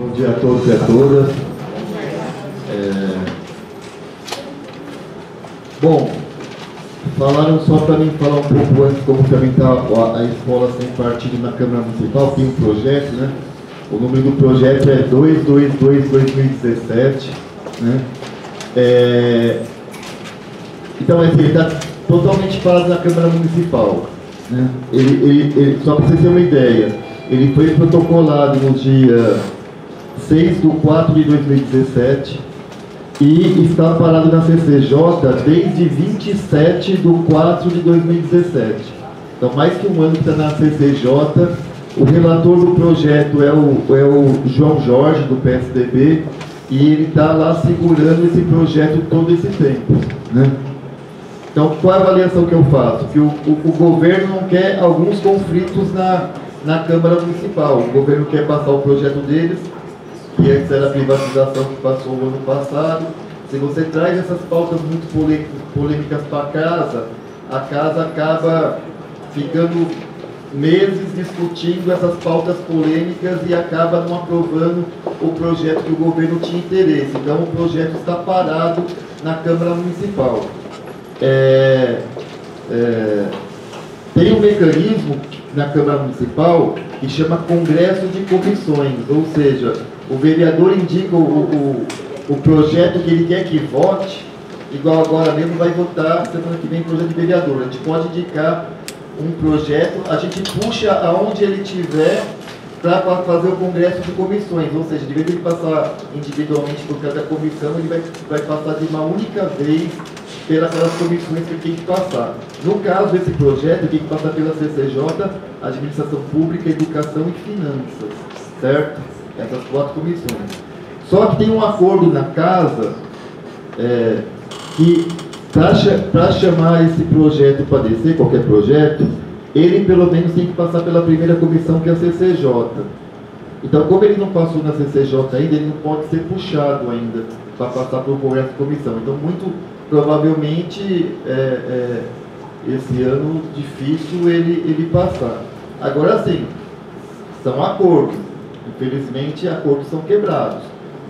Bom dia a todos e a todas. Bom, falaram só para mim falar um pouco antes como também está a escola sem partido na Câmara Municipal, tem um projeto, né? O número do projeto é 222/2017, né? Então, ele está totalmente parado na Câmara Municipal, né? Só para vocês terem uma ideia, ele foi protocolado no dia 6/4/2017 e está parado na CCJ desde 27/4/2017. Então, mais que um ano que está na CCJ. O relator do projeto é o João Jorge, do PSDB, e ele está lá segurando esse projeto todo esse tempo, né? Então, qual é a avaliação que eu faço? Que o governo não quer alguns conflitos na Câmara Municipal. O governo quer passar o projeto deles, que antes era a privatização que passou o ano passado. Se você traz essas pautas muito polêmicas para a casa acaba ficando meses discutindo essas pautas polêmicas e acaba não aprovando o projeto que o governo tinha interesse. Então, o projeto está parado na Câmara Municipal. Tem um mecanismo na Câmara Municipal que chama Congresso de Comissões, ou seja, o vereador indica o projeto que ele quer que vote, igual agora mesmo vai votar semana que vem projeto de vereador. A gente pode indicar um projeto, a gente puxa aonde ele tiver para fazer o congresso de comissões, ou seja, de vez de ele passar individualmente por cada comissão, ele vai passar de uma única vez pelas comissões que ele tem que passar. No caso desse projeto, ele tem que passar pela CCJ, Administração Pública, Educação e Finanças, certo? Essas 4 comissões. Só que tem um acordo na casa que para chamar esse projeto para descer, qualquer projeto, ele pelo menos tem que passar pela primeira comissão, que é a CCJ. Então, como ele não passou na CCJ ainda, ele não pode ser puxado ainda para passar por Congresso de Comissão. Então, muito provavelmente, esse ano difícil ele passar. Agora sim, são acordos. Infelizmente, acordos são quebrados,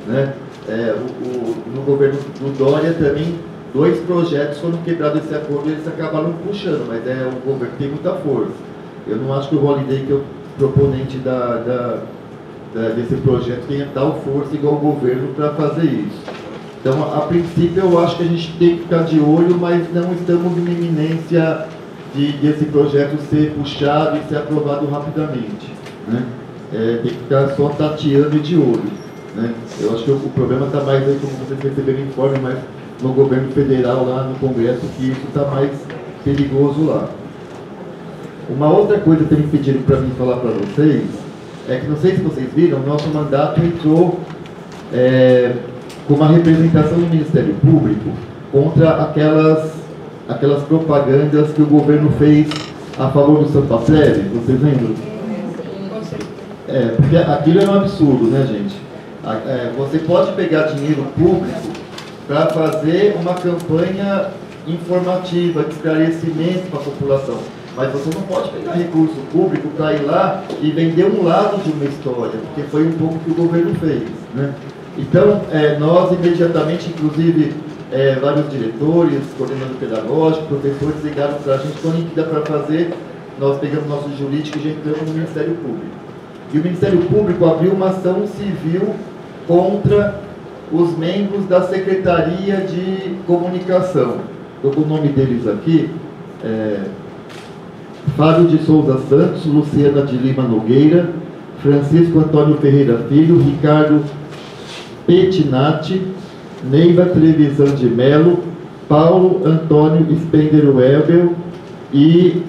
né? No governo do Dória também, 2 projetos foram quebrados esse acordo e eles acabaram puxando, mas o governo tem muita força. Eu não acho que o Holliday, que é o proponente desse projeto, tenha tal força igual o governo para fazer isso. Então, a princípio, eu acho que a gente tem que ficar de olho, mas não estamos em iminência de esse projeto ser puxado e ser aprovado rapidamente, né? Tem que ficar só tateando e de olho, né? Eu acho que o problema está mais aí, como vocês receberam informe, mas no governo federal, lá no Congresso, que isso está mais perigoso lá. Uma outra coisa que me pediram para mim falar para vocês, é que não sei se vocês viram, nosso mandato entrou com uma representação do Ministério Público contra aquelas propagandas que o governo fez a favor do Sampa Freire, vocês lembram? Porque aquilo é um absurdo, né, gente? Você pode pegar dinheiro público para fazer uma campanha informativa, de esclarecimento para a população. Mas você não pode pegar recurso público para ir lá e vender um lado de uma história, porque foi um pouco que o governo fez, né? Então, nós imediatamente, inclusive, vários diretores, coordenador pedagógico, professores ligaram para a gente, quando que dá para fazer, nós pegamos nosso jurídico e já entramos no Ministério Público. E o Ministério Público abriu uma ação civil contra os membros da Secretaria de Comunicação. Estou com o nome deles aqui, Fábio de Souza Santos, Luciana de Lima Nogueira, Francisco Antônio Ferreira Filho, Ricardo Petinati, Neiva Televisão de Melo, Paulo Antônio Spender Webel e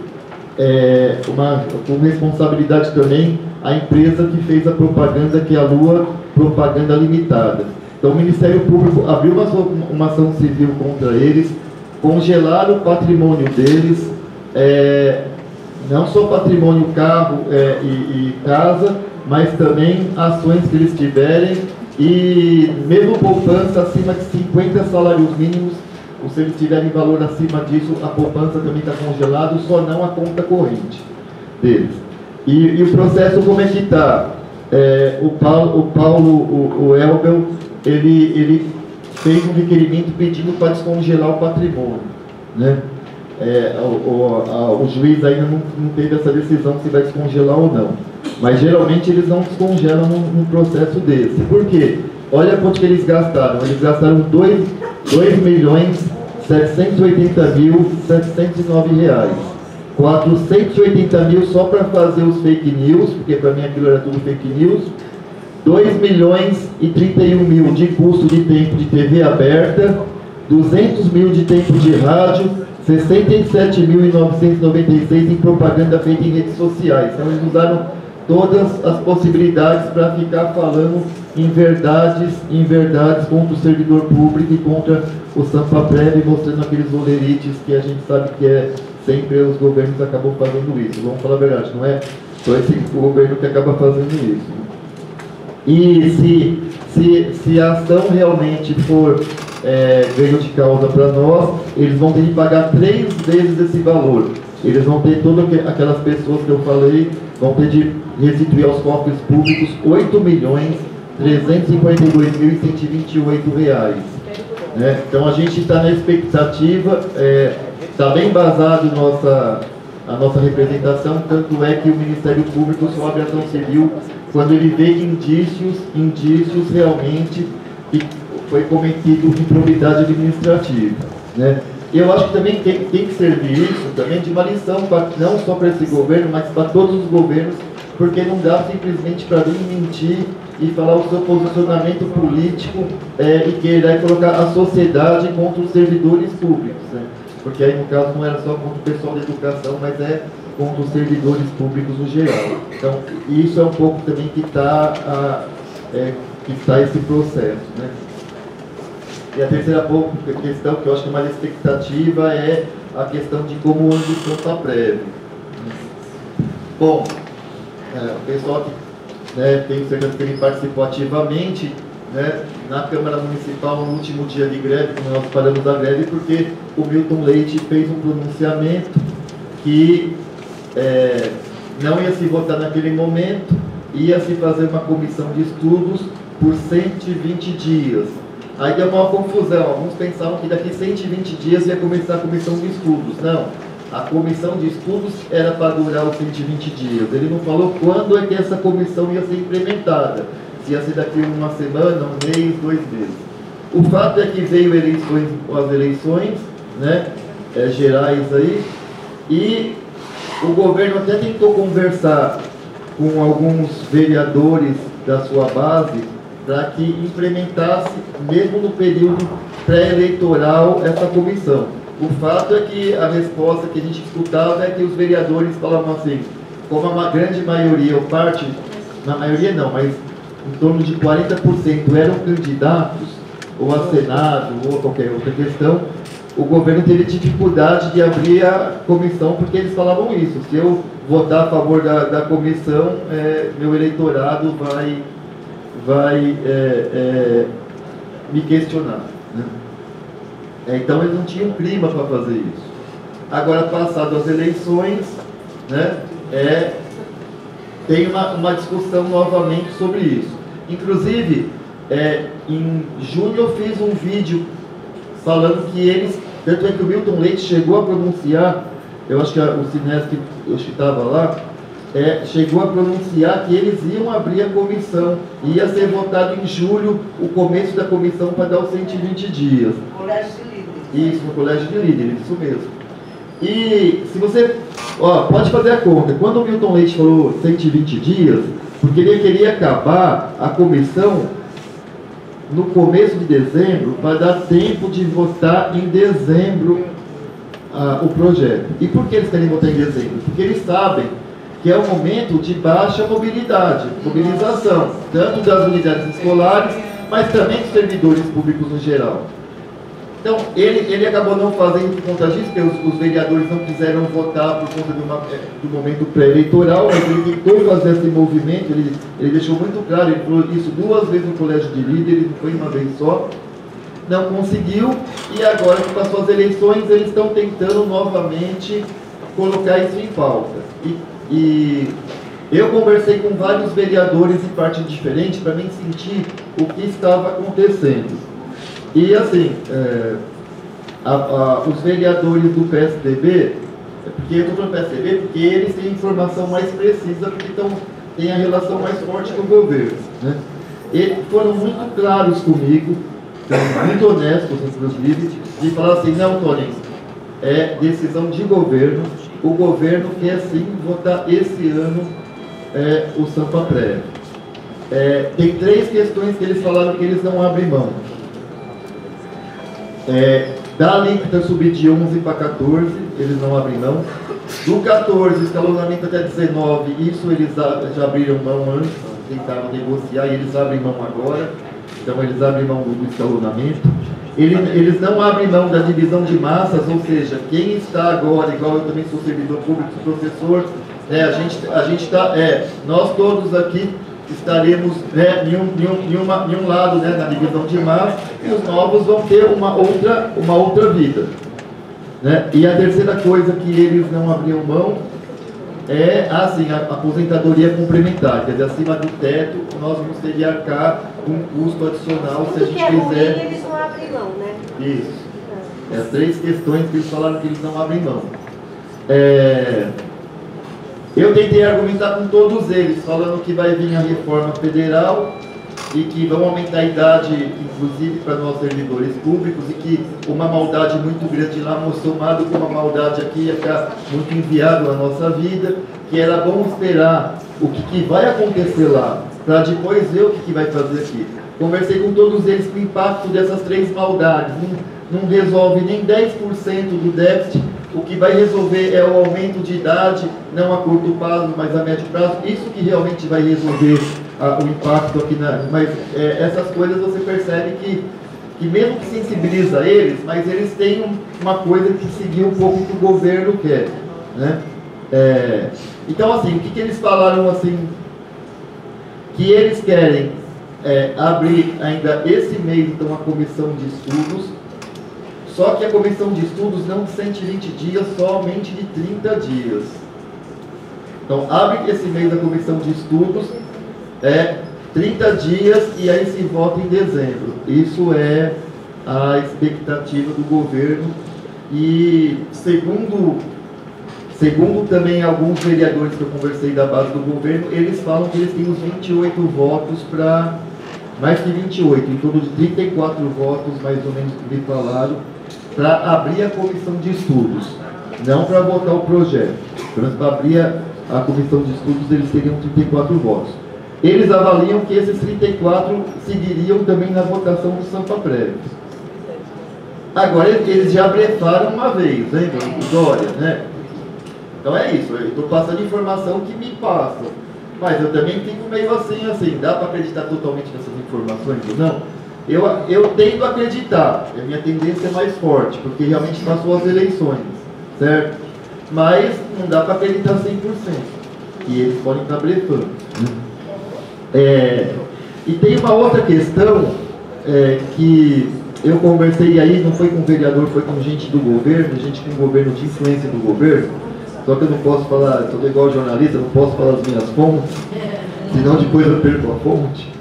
com responsabilidade também a empresa que fez a propaganda, que é a Lua Propaganda Limitada. Então, o Ministério Público abriu uma ação civil contra eles, congelaram o patrimônio deles, não só patrimônio, carro e casa, mas também ações que eles tiverem, e mesmo poupança acima de 50 salários mínimos, ou se eles tiverem valor acima disso, a poupança também está congelada, só não a conta corrente deles. E o processo como é que está? o Elbel, ele fez um requerimento pedindo para descongelar o patrimônio, né? O juiz ainda não teve essa decisão se vai descongelar ou não. Mas geralmente eles não descongelam num processo desse. Por quê? Olha quanto que eles gastaram. Eles gastaram R$ 2.780.709. 480 mil só para fazer os fake news, porque para mim aquilo era tudo fake news. 2.031.000 de custo de tempo de TV aberta, 200 mil de tempo de rádio, 67.996 em propaganda feita em redes sociais. Então eles usaram todas as possibilidades para ficar falando em verdades contra o servidor público e contra o Sampaprev, mostrando aqueles olerites que a gente sabe que sempre os governos acabam fazendo isso. Vamos falar a verdade, não é só esse governo que acaba fazendo isso. E se a ação realmente for ganho de causa para nós, eles vão ter que pagar 3 vezes esse valor. Eles vão ter todas aquelas pessoas que eu falei, vão ter de restituir aos cofres públicos R$8.352.128. Né? Então a gente está na expectativa, está bem embasado a nossa representação, tanto é que o Ministério Público só abre ação civil quando ele vê indícios realmente que foi cometido improbidade administrativa. Né? Eu acho que também tem que servir isso também de uma lição, não só para esse governo, mas para todos os governos, porque não dá simplesmente para vir mentir e falar o seu posicionamento político e querer colocar a sociedade contra os servidores públicos. Né? Porque aí no caso não era só contra o pessoal da educação, mas contra os servidores públicos no geral. Então isso é um pouco também que está esse processo. Né? E a terceira questão, que eu acho que é mais expectativa, é a questão de como anda o Sampaprev. Bom, o pessoal que tenho certeza que ele participou ativamente, né, na Câmara Municipal no último dia de greve, quando nós paramos a greve, porque o Milton Leite fez um pronunciamento que não ia se votar naquele momento, ia se fazer uma comissão de estudos por 120 dias. Aí deu uma confusão, alguns pensavam que daqui 120 dias ia começar a comissão de estudos. Não, a comissão de estudos era para durar os 120 dias. Ele não falou quando é que essa comissão ia ser implementada. Se ia ser daqui uma semana, um mês, 2 meses. O fato é que veio as eleições, né, gerais aí, e o governo até tentou conversar com alguns vereadores da sua base para que implementasse, mesmo no período pré-eleitoral, essa comissão. O fato é que a resposta que a gente escutava é que os vereadores falavam assim, como a grande maioria, ou parte, na maioria não, mas em torno de 40% eram candidatos, ou a Senado, ou a qualquer outra questão, o governo teve dificuldade de abrir a comissão, porque eles falavam isso, se eu votar a favor da comissão, meu eleitorado vai me questionar. Né? Então eles não tinham clima para fazer isso. Agora, passadas as eleições, né, tem uma discussão novamente sobre isso. Inclusive, em junho eu fiz um vídeo falando que eles, tanto é que o Milton Leite chegou a pronunciar, eu acho que o Sinesc, eu acho que estava lá, chegou a pronunciar que eles iam abrir a comissão, ia ser votado em julho o começo da comissão para dar os 120 dias. Colégio de Líderes. Isso, no Colégio de Líderes, isso mesmo. E se você, pode fazer a conta, quando o Milton Leite falou 120 dias, porque ele queria acabar a comissão no começo de dezembro, para dar tempo de votar em dezembro o projeto. E por que eles querem votar em dezembro? Porque eles sabem que é um momento de baixa mobilização, tanto das unidades escolares, mas também dos servidores públicos no geral. Então, ele acabou não fazendo por conta disso, porque os vereadores não quiseram votar por conta do momento pré-eleitoral, mas ele tentou fazer esse movimento, ele deixou muito claro, ele falou isso 2 vezes no Colégio de Líderes, não foi uma vez só, não conseguiu, e agora que passou as eleições, eles estão tentando novamente colocar isso em pauta. E Eu conversei com vários vereadores em partidos diferentes para mim sentir o que estava acontecendo. E assim, os vereadores do PSDB, porque eu estou falando PSDB porque eles têm informação mais precisa, porque têm a relação mais forte com o governo, né? Eles foram muito claros comigo, muito honestos, inclusive, de falar assim: não, Tony, é decisão de governo, o governo quer sim votar esse ano o Sampa Prévio. Tem 3 questões que eles falaram que eles não abrem mão. Da alíquota subir de 11 para 14, eles não abrem mão. Do 14, escalonamento até 19, isso eles já abriram mão antes, tentaram negociar e eles abrem mão agora. Então eles abrem mão do escalonamento. Eles não abrem mão da divisão de massas, ou seja, quem está agora, igual eu também sou servidor público, sou professor, a gente está, nós todos aqui estaremos em um lado, né, na divisão de massas, e os novos vão ter uma outra vida, né? E a terceira coisa que eles não abriam mão é assim, a aposentadoria complementar, quer dizer, acima do teto nós vamos ter que arcar com um custo adicional se a gente quiser. Ruim, eles não abrem mão, né? Isso. As 3 questões que eles falaram que eles não abrem mão. Eu tentei argumentar com todos eles, falando que vai vir a reforma federal e que vão aumentar a idade, inclusive para nós servidores públicos, e que uma maldade muito grande lá, somado com uma maldade aqui, ia ficar muito inviável na nossa vida, que era bom esperar o que vai acontecer lá, para depois ver o que vai fazer aqui. Conversei com todos eles que o impacto dessas 3 maldades não resolve nem 10% do déficit. O que vai resolver é o aumento de idade, não a curto prazo, mas a médio prazo. Isso que realmente vai resolver o impacto aqui. Mas essas coisas você percebe que mesmo que sensibiliza eles, mas eles têm uma coisa que seguir um pouco o que o governo quer, né? Então, assim, o que eles falaram assim? Que eles querem abrir ainda esse mês, então, a comissão de estudos. Só que a comissão de estudos não de 120 dias, somente de 30 dias. Então, abre esse mês a comissão de estudos, 30 dias, e aí se vota em dezembro. Isso é a expectativa do governo. E segundo também alguns vereadores que eu conversei da base do governo, eles falam que eles têm os 28 votos para... mais que 28, em torno de 34 votos, mais ou menos, que me falaram, para abrir a comissão de estudos, não para votar o projeto. Para abrir a comissão de estudos, eles teriam 34 votos. Eles avaliam que esses 34 seguiriam também na votação do Sampa Prévio. Agora, eles já blefaram uma vez, lembra? O Dória, né? Então é isso, eu estou passando informação que me passa. Mas eu também fico meio assim, dá para acreditar totalmente nessas informações ou não? Eu tendo a acreditar, a minha tendência é mais forte, porque realmente passou as eleições, certo? Mas não dá para acreditar 100%, que eles podem estar blefando. E tem uma outra questão que eu conversei aí, não foi com o vereador, foi com gente do governo, gente com governo de influência do governo, só que eu não posso falar, estou igual jornalista, eu não posso falar as minhas fontes, senão depois eu perco a fonte.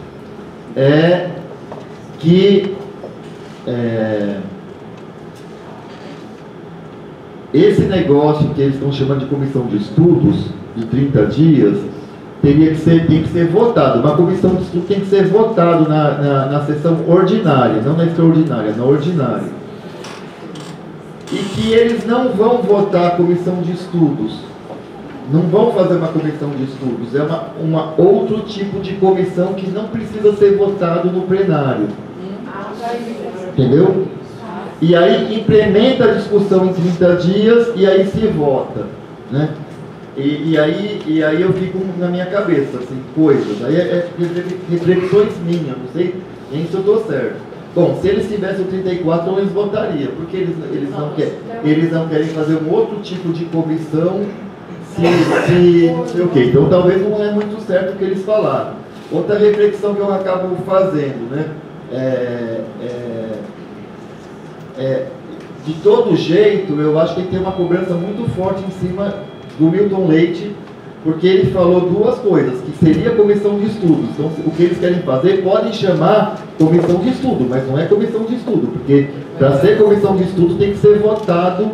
Esse negócio que eles estão chamando de comissão de estudos, de 30 dias, tem que ser votado. Uma comissão de estudos tem que ser votado na sessão ordinária, não na extraordinária, na ordinária. E que eles não vão votar a comissão de estudos. Não vão fazer uma comissão de estudos. É uma outro tipo de comissão que não precisa ser votado no plenário. Entendeu? E aí implementa a discussão em 30 dias e aí se vota, né? E aí eu fico na minha cabeça, assim, coisas. Aí reflexões minhas, não sei nem se eu estou certo. Bom, se eles tivessem o 34, eles votariam, porque eles não querem fazer um outro tipo de comissão, não sei o quê. Então talvez não é muito certo o que eles falaram. Outra reflexão que eu acabo fazendo, né? De todo jeito, eu acho que tem uma cobrança muito forte em cima do Milton Leite porque ele falou duas coisas, que seria comissão de estudos. Então, o que eles querem fazer, podem chamar comissão de estudo, mas não é comissão de estudo, porque para ser comissão de estudo tem que ser votado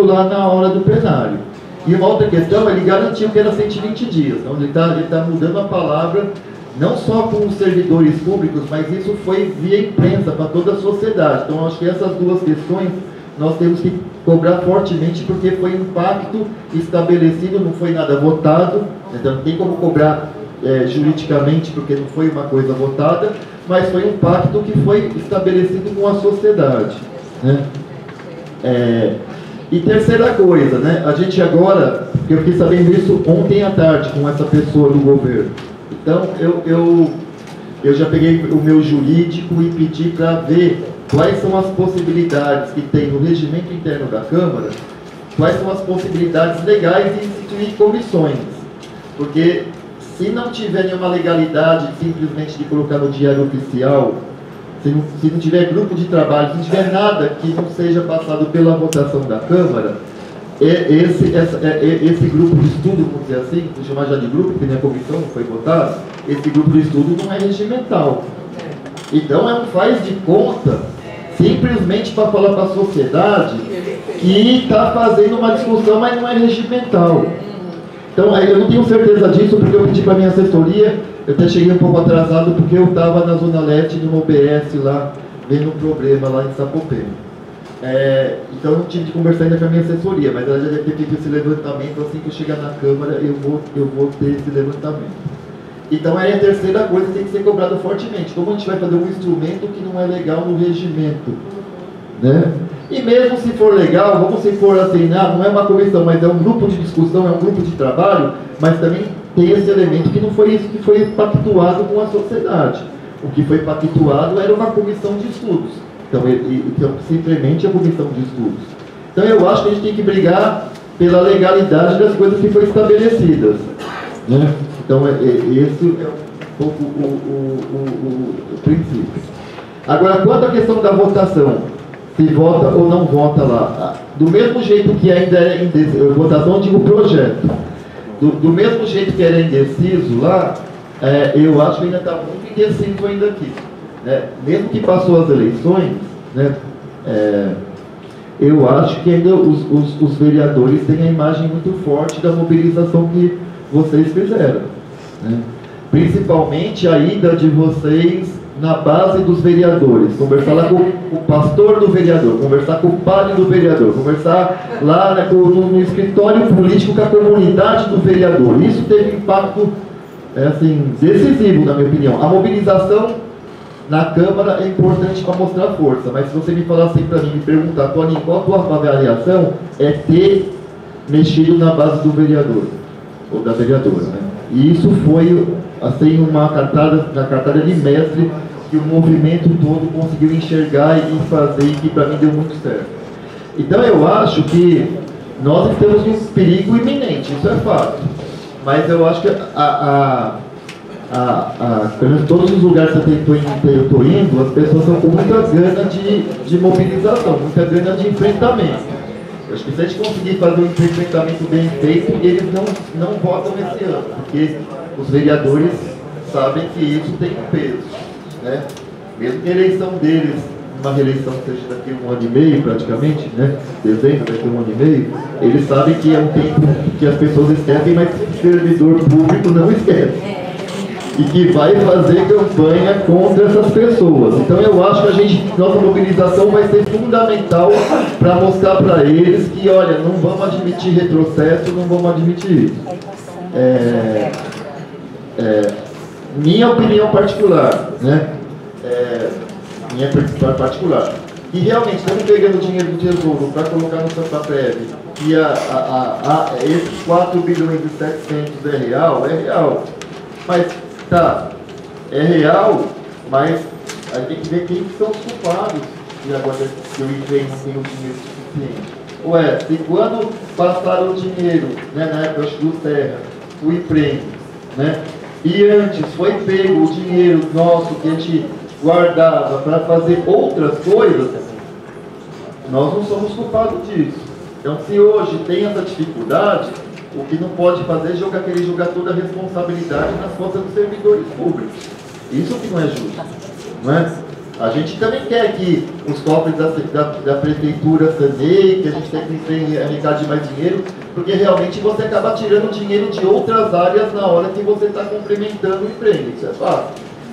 lá na hora do plenário. E uma outra questão, ele garantiu que era 120 dias, então ele tá mudando a palavra, não só com os servidores públicos, mas isso foi via imprensa para toda a sociedade. Então, acho que essas duas questões nós temos que cobrar fortemente, porque foi um pacto estabelecido, não foi nada votado, então não tem como cobrar juridicamente, porque não foi uma coisa votada, mas foi um pacto que foi estabelecido com a sociedade, né? E terceira coisa, né? A gente agora, eu fiquei sabendo isso ontem à tarde com essa pessoa do governo, então eu já peguei o meu jurídico e pedi para ver quais são as possibilidades que tem no regimento interno da Câmara, quais são as possibilidades legais de instituir comissões. Porque se não tiver nenhuma legalidade simplesmente de colocar no diário oficial, se não tiver grupo de trabalho, se não tiver nada que não seja passado pela votação da Câmara, esse grupo de estudo, vamos dizer assim, vou chamar já de grupo, porque nem a comissão não foi votada, esse grupo de estudo não é regimental. Então é um faz de conta, simplesmente para falar para a sociedade que está fazendo uma discussão, mas não é regimental. Então eu não tenho certeza disso, porque eu pedi para a minha assessoria, eu até cheguei um pouco atrasado, porque eu estava na Zona Leste, numa OBS lá, vendo um problema lá em Sapopemba. Então eu não tive de conversar ainda com a minha assessoria, mas ela já deve ter feito esse levantamento, assim que eu chegar na Câmara eu vou ter esse levantamento. Então aí a terceira coisa tem que ser cobrada fortemente. Como a gente vai fazer um instrumento que não é legal no regimento, né? E mesmo se for legal, vamos supor assim, não é uma comissão, mas é um grupo de discussão, é um grupo de trabalho, mas também tem esse elemento que não foi isso que foi pactuado com a sociedade. O que foi pactuado era uma comissão de estudos. Então simplesmente a comissão de estudos. Então eu acho que a gente tem que brigar pela legalidade das coisas que foram estabelecidas, né? Então, esse é um pouco o princípio. Agora, quanto à questão da votação, se vota ou não vota lá, do mesmo jeito que ainda é indeciso, votação, eu digo projeto, do mesmo jeito que era indeciso lá, eu acho que ainda está muito indeciso ainda aqui, né? Mesmo que passou as eleições, né, eu acho que ainda os vereadores têm a imagem muito forte da mobilização que vocês fizeram, né? Principalmente a ida de vocês na base dos vereadores, conversar lá com o pastor do vereador, conversar com o padre do vereador, conversar lá, né, no escritório político com a comunidade do vereador. Isso teve impacto assim, decisivo, na minha opinião. A mobilização na Câmara é importante para mostrar força, mas se você me falar assim para mim, me perguntar, Toninho, qual a tua avaliação, é ter mexido na base do vereador ou da vereadora, né? E isso foi assim uma cartada de mestre que o movimento todo conseguiu enxergar e fazer, e que para mim deu muito certo. Então eu acho que nós estamos em um perigo iminente, isso é fato. Mas eu acho que pelo menos todos os lugares que eu estou indo, as pessoas estão com muita gana de mobilização, muita gana de enfrentamento. Eu acho que se a gente conseguir fazer um enfrentamento bem feito, eles não votam esse ano, porque os vereadores sabem que isso tem um peso, né? Mesmo que a eleição deles, uma reeleição que seja daqui a 1 ano e meio praticamente, né? Dezembro, daqui a 1 ano e meio, eles sabem que é um tempo que as pessoas esquecem, mas o servidor público não esquece. E que vai fazer campanha contra essas pessoas. Então eu acho que nossa mobilização vai ser fundamental para mostrar para eles que, olha, não vamos admitir retrocesso, não vamos admitir isso. Minha opinião particular, né? Minha particular. E realmente estamos pegando dinheiro do Tesouro para colocar no Santa Prev, e esses 4 bilhões e 700 é real, mas tá, é real, mas aí tem que ver quem são os culpados, e agora que eu entrei não tenho dinheiro suficiente. Se quando passaram o dinheiro, né, na época do Serra, o emprego, né, e antes foi pego o dinheiro nosso que a gente guardava para fazer outras coisas, nós não somos culpados disso. Então, se hoje tem essa dificuldade, O que não pode fazer é querer jogar toda a responsabilidade nas costas dos servidores públicos. Isso que não é justo, não é? A gente também quer que os cofres da prefeitura saneiem, que a gente tem que arrecadar de mais dinheiro, porque realmente você acaba tirando dinheiro de outras áreas na hora que você está complementando o emprego, isso é fácil.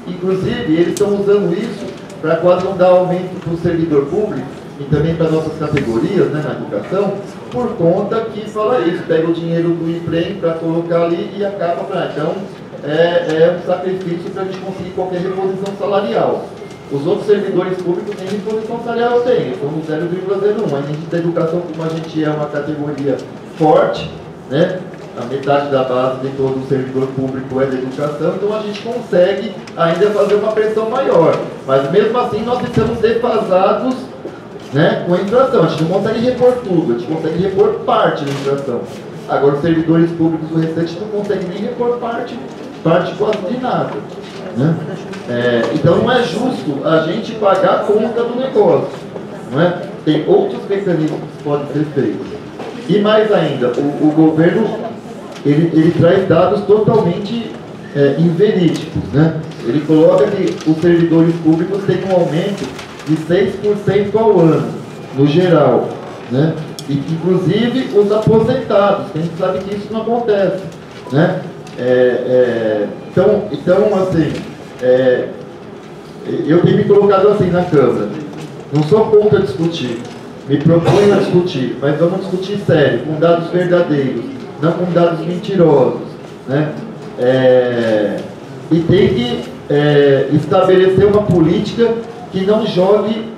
Inclusive, eles estão usando isso para quase não dar aumento para o servidor público e também para nossas categorias, né, na educação, por conta que fala isso, pega o dinheiro do emprego para colocar ali e acaba para. Então, é um sacrifício para a gente conseguir qualquer reposição salarial. Os outros servidores públicos nem reposição salarial têm, estão no 0,01. A gente da educação, como a gente é uma categoria forte, né? A metade da base de todo o servidor público é da educação, então a gente consegue ainda fazer uma pressão maior. Mas mesmo assim nós estamos defasados, né, com a inflação. A gente não consegue repor tudo, a gente consegue repor parte da inflação. Agora os servidores públicos, o restante não consegue nem repor parte quase de nada. Né? Então não é justo a gente pagar a conta do negócio. Não é? Tem outros mecanismos que podem ser feitos. E mais ainda, o governo ele traz dados totalmente inverídicos. Né? Ele coloca que os servidores públicos têm um aumento de 6% ao ano, no geral. Né? E inclusive os aposentados, a gente sabe que isso não acontece. Né? Então assim, eu tenho me colocado assim na Câmara. Não sou contra discutir, me proponho a discutir, mas vamos discutir sério, com dados verdadeiros, não com dados mentirosos. Né? E tem que estabelecer uma política que não jogue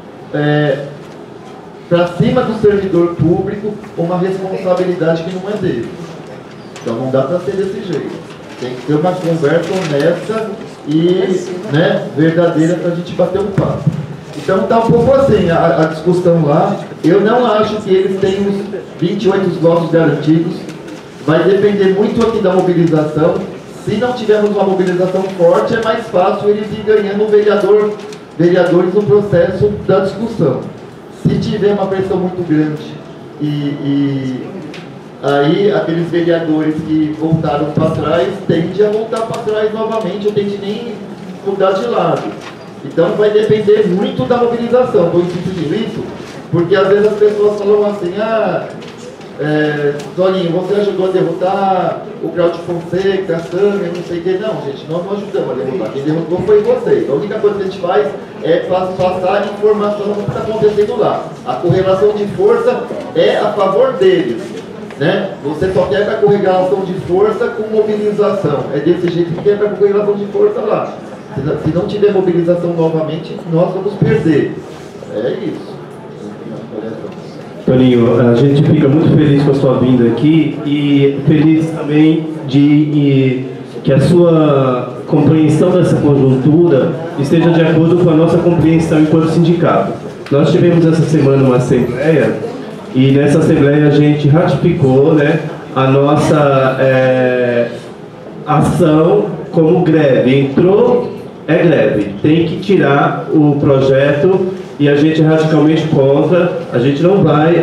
para cima do servidor público uma responsabilidade que não é dele. Então não dá para ser desse jeito. Tem que ter uma conversa honesta e, né, verdadeira para a gente bater um papo. Então está um pouco assim a discussão lá. Eu não acho que eles tenham os 28 votos garantidos. Vai depender muito aqui da mobilização. Se não tivermos uma mobilização forte, é mais fácil eles ir ganhando vereadores no processo da discussão. Se tiver uma pressão muito grande aí aqueles vereadores que voltaram para trás tendem a voltar para trás novamente, ou tendem nem mudar de lado. Então vai depender muito da mobilização. Estou insistindo isso porque às vezes as pessoas falam assim: Toninho, você ajudou a derrotar o Claudio Fonseca, a Sâmia, não sei o que. Não, gente, nós não ajudamos a derrotar. Quem derrotou foi vocês. A única coisa que a gente faz é passar informação do que está acontecendo lá. A correlação de força é a favor deles. Né? Você só quebra a correlação de força com mobilização. É desse jeito que quebra a correlação de força lá. Se não tiver mobilização novamente, nós vamos perder. É isso. Toninho, a gente fica muito feliz com a sua vinda aqui e feliz também de que a sua compreensão dessa conjuntura esteja de acordo com a nossa compreensão enquanto sindicato. Nós tivemos essa semana uma assembleia e nessa assembleia a gente ratificou, né, a nossa ação como greve. Entrou, é greve. Tem que tirar o projeto e a gente é radicalmente contra. A gente não vai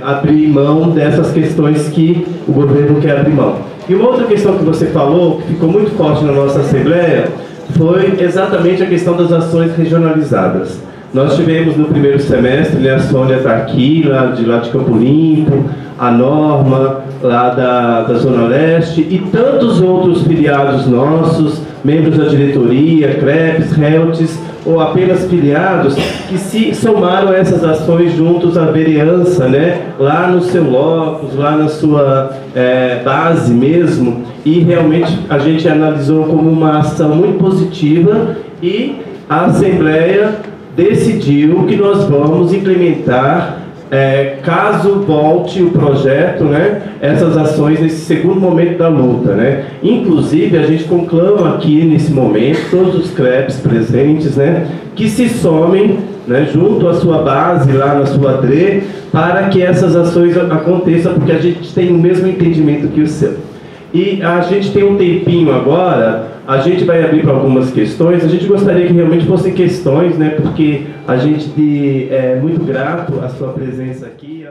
abrir mão dessas questões que o governo quer abrir mão. E uma outra questão que você falou, que ficou muito forte na nossa assembleia, foi exatamente a questão das ações regionalizadas. Nós tivemos no primeiro semestre, né, a Sônia está aqui, lá de Campo Limpo, a Norma, lá da Zona Leste, e tantos outros filiados nossos, membros da diretoria, CREPS, RELTs, ou apenas filiados, que se somaram a essas ações juntos à vereança, né, lá no seu locus, lá na sua base mesmo, e realmente a gente analisou como uma ação muito positiva e a Assembleia decidiu que nós vamos implementar, caso volte o projeto, né, essas ações nesse segundo momento da luta, né. Inclusive a gente conclama aqui nesse momento todos os CREPs presentes, né, que se somem, né, junto à sua base lá na sua DRE, para que essas ações aconteçam, porque a gente tem o mesmo entendimento que o seu. E a gente tem um tempinho agora, a gente vai abrir para algumas questões. A gente gostaria que realmente fossem questões, né, porque a gente é muito grato à sua presença aqui.